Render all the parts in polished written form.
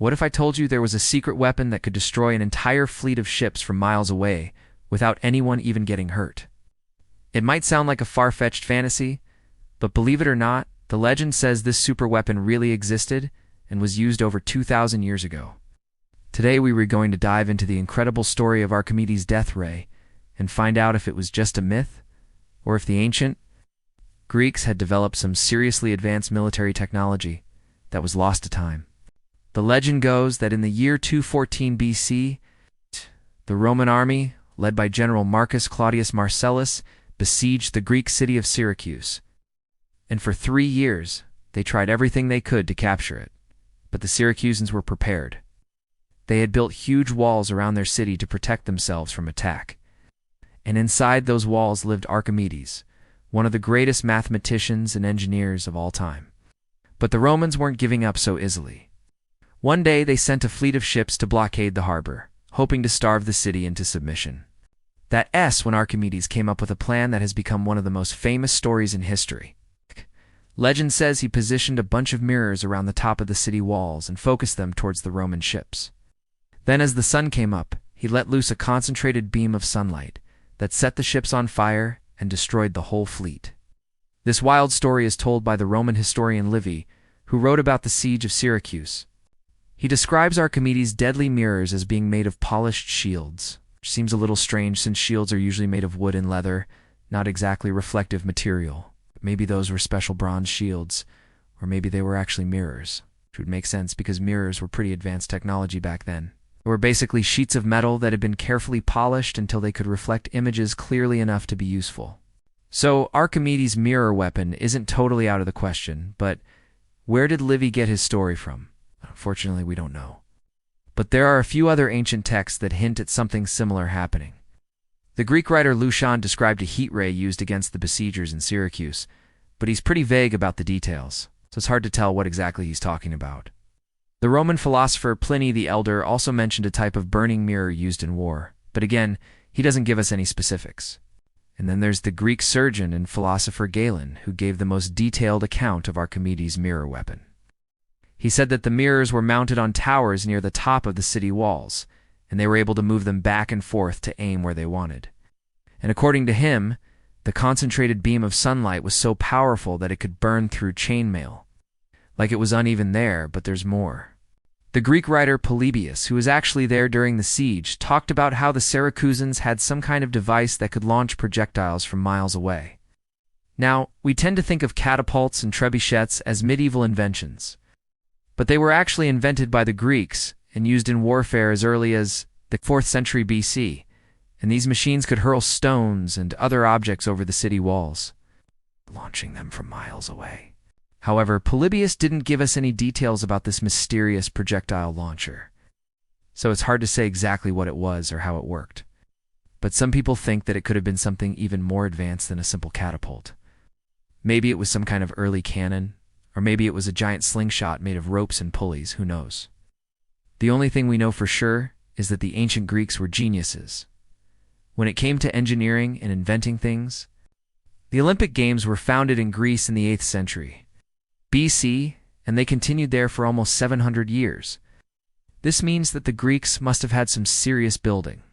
What if I told you there was a secret weapon that could destroy an entire fleet of ships from miles away without anyone even getting hurt? It might sound like a far-fetched fantasy, but believe it or not, the legend says this superweapon really existed and was used over 2,000 years ago. Today we were going to dive into the incredible story of Archimedes' death ray and find out if it was just a myth or if the ancient Greeks had developed some seriously advanced military technology that was lost to time. The legend goes that in the year 214 BC, the Roman army, led by General Marcus Claudius Marcellus, besieged the Greek city of Syracuse. And for 3 years, they tried everything they could to capture it. But the Syracusans were prepared. They had built huge walls around their city to protect themselves from attack. And inside those walls lived Archimedes, one of the greatest mathematicians and engineers of all time. But the Romans weren't giving up so easily. One day they sent a fleet of ships to blockade the harbor, hoping to starve the city into submission. That's when Archimedes came up with a plan that has become one of the most famous stories in history. Legend says he positioned a bunch of mirrors around the top of the city walls and focused them towards the Roman ships. Then as the sun came up, he let loose a concentrated beam of sunlight that set the ships on fire and destroyed the whole fleet. This wild story is told by the Roman historian Livy, who wrote about the Siege of Syracuse. He describes Archimedes' deadly mirrors as being made of polished shields, which seems a little strange since shields are usually made of wood and leather, not exactly reflective material. Maybe those were special bronze shields, or maybe they were actually mirrors, which would make sense because mirrors were pretty advanced technology back then. They were basically sheets of metal that had been carefully polished until they could reflect images clearly enough to be useful. So Archimedes' mirror weapon isn't totally out of the question, but where did Livy get his story from? Unfortunately, we don't know. But there are a few other ancient texts that hint at something similar happening. The Greek writer Lucian described a heat ray used against the besiegers in Syracuse, but he's pretty vague about the details, so it's hard to tell what exactly he's talking about. The Roman philosopher Pliny the Elder also mentioned a type of burning mirror used in war, but again, he doesn't give us any specifics. And then there's the Greek surgeon and philosopher Galen, who gave the most detailed account of Archimedes' mirror weapon. He said that the mirrors were mounted on towers near the top of the city walls, and they were able to move them back and forth to aim where they wanted. And according to him, the concentrated beam of sunlight was so powerful that it could burn through chainmail. Like it was uneven there, but there's more. The Greek writer Polybius, who was actually there during the siege, talked about how the Syracusans had some kind of device that could launch projectiles from miles away. Now, we tend to think of catapults and trebuchets as medieval inventions, but they were actually invented by the Greeks and used in warfare as early as the 4th century BC, and these machines could hurl stones and other objects over the city walls, launching them from miles away. However, Polybius didn't give us any details about this mysterious projectile launcher, so it's hard to say exactly what it was or how it worked. But some people think that it could have been something even more advanced than a simple catapult. Maybe it was some kind of early cannon, or maybe it was a giant slingshot made of ropes and pulleys, who knows. The only thing we know for sure is that the ancient Greeks were geniuses. When it came to engineering and inventing things, the Olympic Games were founded in Greece in the 8th century BC, and they continued there for almost 700 years. This means that the Greeks must have had some serious building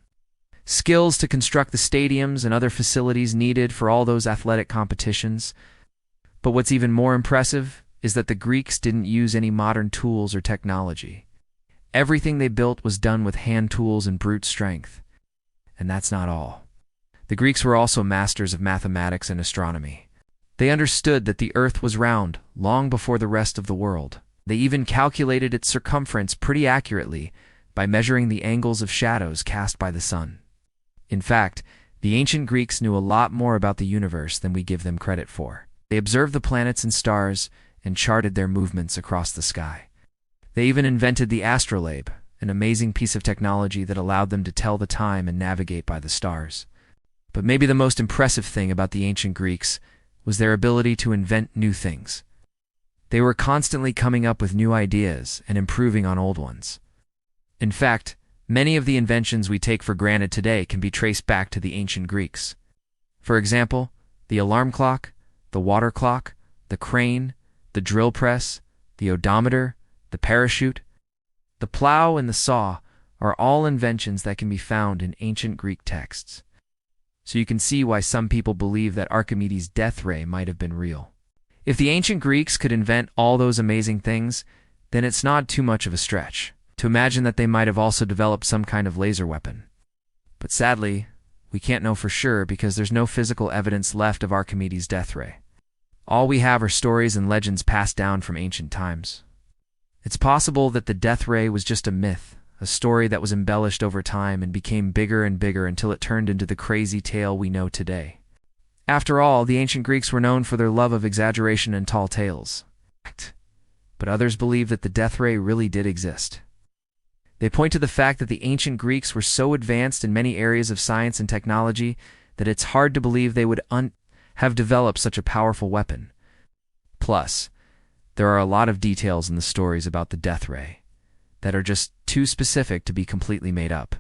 skills to construct the stadiums and other facilities needed for all those athletic competitions. But what's even more impressive is that the Greeks didn't use any modern tools or technology. Everything they built was done with hand tools and brute strength. And that's not all. The Greeks were also masters of mathematics and astronomy. They understood that the Earth was round long before the rest of the world. They even calculated its circumference pretty accurately by measuring the angles of shadows cast by the sun. In fact, the ancient Greeks knew a lot more about the universe than we give them credit for. They observed the planets and stars and charted their movements across the sky. They even invented the astrolabe, an amazing piece of technology that allowed them to tell the time and navigate by the stars. But maybe the most impressive thing about the ancient Greeks was their ability to invent new things. They were constantly coming up with new ideas and improving on old ones. In fact, many of the inventions we take for granted today can be traced back to the ancient Greeks. For example, the alarm clock, the water clock, the crane, the drill press, the odometer, the parachute. The plow and the saw are all inventions that can be found in ancient Greek texts. So you can see why some people believe that Archimedes' death ray might have been real. If the ancient Greeks could invent all those amazing things, then it's not too much of a stretch to imagine that they might have also developed some kind of laser weapon. But sadly, we can't know for sure because there's no physical evidence left of Archimedes' death ray. All we have are stories and legends passed down from ancient times. It's possible that the death ray was just a myth, a story that was embellished over time and became bigger and bigger until it turned into the crazy tale we know today. After all, the ancient Greeks were known for their love of exaggeration and tall tales. But others believe that the death ray really did exist. They point to the fact that the ancient Greeks were so advanced in many areas of science and technology that it's hard to believe they would have developed such a powerful weapon. Plus, there are a lot of details in the stories about the death ray that are just too specific to be completely made up.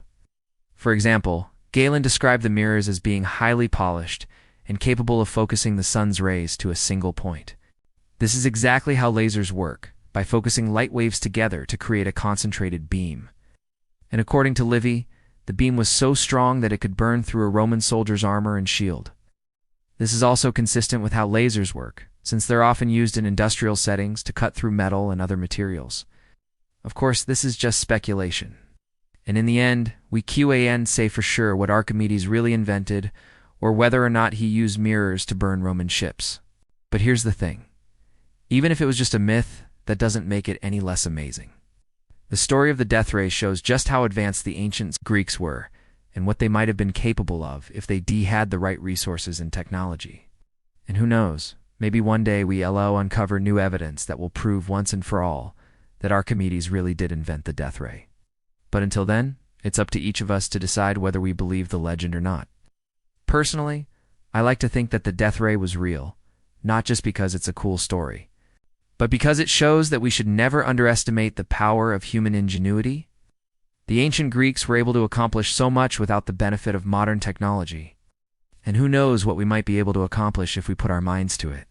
For example, Galen described the mirrors as being highly polished and capable of focusing the sun's rays to a single point. This is exactly how lasers work, by focusing light waves together to create a concentrated beam. And according to Livy, the beam was so strong that it could burn through a Roman soldier's armor and shield. This is also consistent with how lasers work, since they're often used in industrial settings to cut through metal and other materials. Of course, this is just speculation. And in the end, we can't say for sure what Archimedes really invented or whether or not he used mirrors to burn Roman ships. But here's the thing. Even if it was just a myth, that doesn't make it any less amazing. The story of the death ray shows just how advanced the ancient Greeks were and what they might have been capable of if they had the right resources and technology. And who knows, maybe one day we'll uncover new evidence that will prove once and for all that Archimedes really did invent the death ray. But until then, it's up to each of us to decide whether we believe the legend or not. Personally, I like to think that the death ray was real, not just because it's a cool story, but because it shows that we should never underestimate the power of human ingenuity. The ancient Greeks were able to accomplish so much without the benefit of modern technology. And who knows what we might be able to accomplish if we put our minds to it.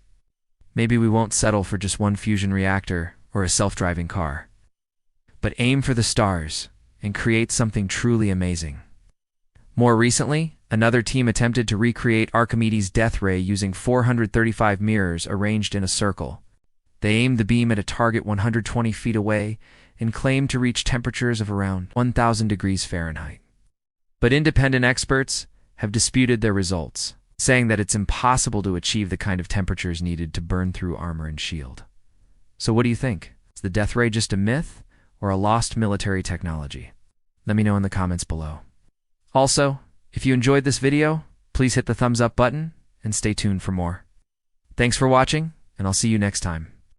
Maybe we won't settle for just one fusion reactor or a self-driving car, but aim for the stars and create something truly amazing. More recently, another team attempted to recreate Archimedes' death ray using 435 mirrors arranged in a circle. They aimed the beam at a target 120 feet away and claimed to reach temperatures of around 1,000 degrees Fahrenheit. But independent experts have disputed their results, saying that it's impossible to achieve the kind of temperatures needed to burn through armor and shield. So what do you think? Is the death ray just a myth or a lost military technology? Let me know in the comments below. Also, if you enjoyed this video, please hit the thumbs up button and stay tuned for more. Thanks for watching, and I'll see you next time.